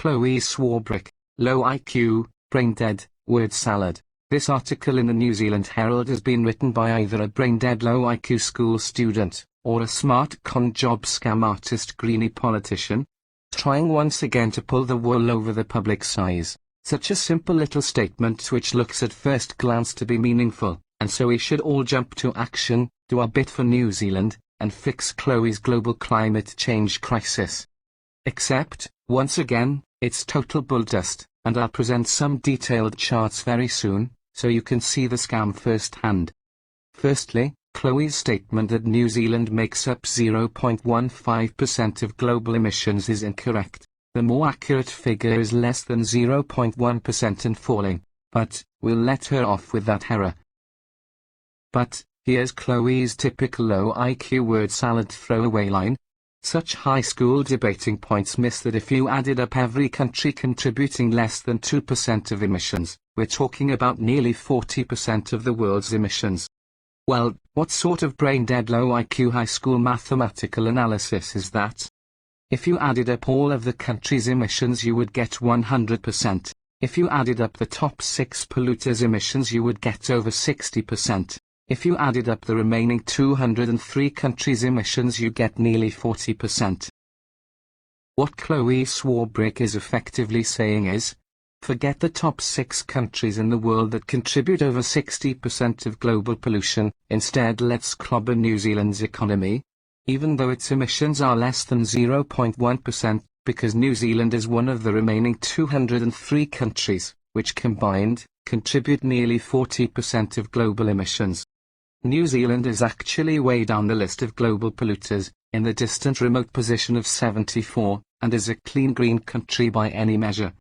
Chlöe Swarbrick, low IQ, brain-dead, word salad. This article in the New Zealand Herald has been written by either a brain-dead low IQ school student, or a smart con job scam artist Greenie politician, trying once again to pull the wool over the public's eyes. Such a simple little statement which looks at first glance to be meaningful, and so we should all jump to action, do our bit for New Zealand, and fix Chlöe's global climate change crisis. Except, once again, it's total bulldust, and I'll present some detailed charts very soon, so you can see the scam firsthand. Firstly, Chlöe's statement that New Zealand makes up 0.15% of global emissions is incorrect. The more accurate figure is less than 0.1% and falling, but we'll let her off with that error. But here's Chlöe's typical low IQ word salad throwaway line. Such high school debating points miss that if you added up every country contributing less than 2% of emissions, we're talking about nearly 40% of the world's emissions. Well, what sort of brain-dead low IQ high school mathematical analysis is that? If you added up all of the country's emissions you would get 100%. If you added up the top 6 polluters' emissions you would get over 60%. If you added up the remaining 203 countries' emissions you get nearly 40%. What Chlöe Swarbrick is effectively saying is, forget the top 6 countries in the world that contribute over 60% of global pollution, instead let's clobber New Zealand's economy, even though its emissions are less than 0.1%, because New Zealand is one of the remaining 203 countries, which combined, contribute nearly 40% of global emissions. New Zealand is actually way down the list of global polluters, in the distant remote position of 74, and is a clean green country by any measure.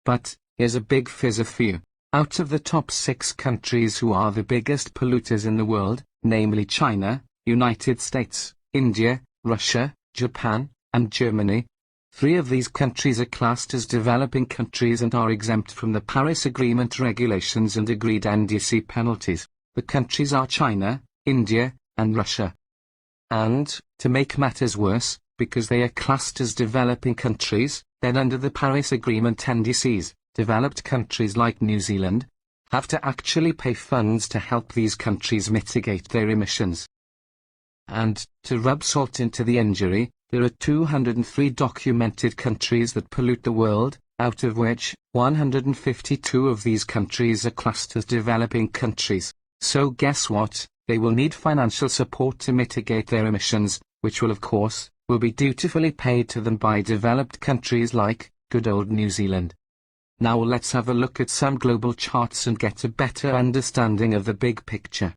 But, here's a big fizzer for you. Out of the top 6 countries who are the biggest polluters in the world, namely China, United States, India, Russia, Japan, and Germany, 3 of these countries are classed as developing countries and are exempt from the Paris Agreement regulations and agreed NDC penalties. The countries are China, India, and Russia. And, to make matters worse, because they are classed as developing countries, then under the Paris Agreement NDCs, developed countries like New Zealand have to actually pay funds to help these countries mitigate their emissions. And, to rub salt into the injury, there are 203 documented countries that pollute the world, out of which 152 of these countries are classed as developing countries. So guess what? They will need financial support to mitigate their emissions, which will of course, be dutifully paid to them by developed countries like, good old New Zealand. Now let's have a look at some global charts and get a better understanding of the big picture.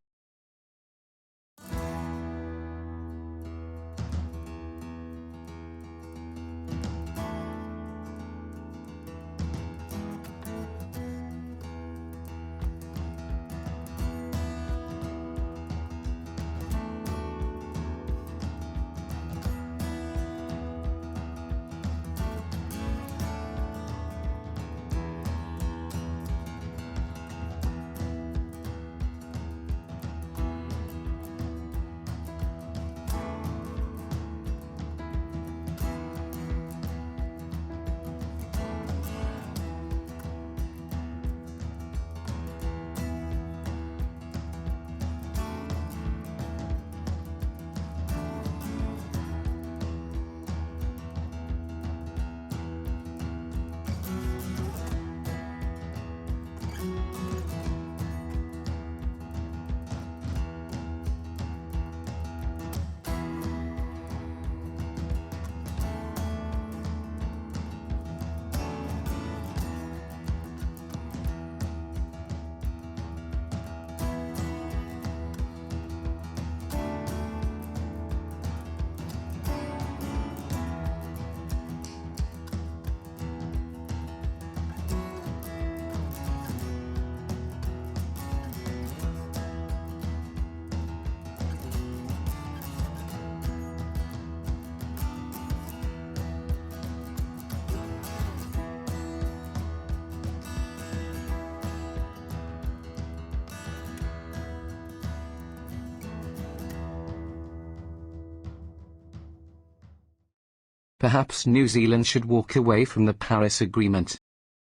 Perhaps New Zealand should walk away from the Paris Agreement.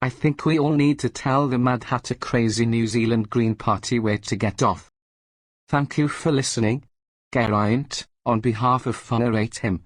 I think we all need to tell the Mad Hatter crazy New Zealand Green Party where to get off. Thank you for listening. Geraint, on behalf of WhangareiTim.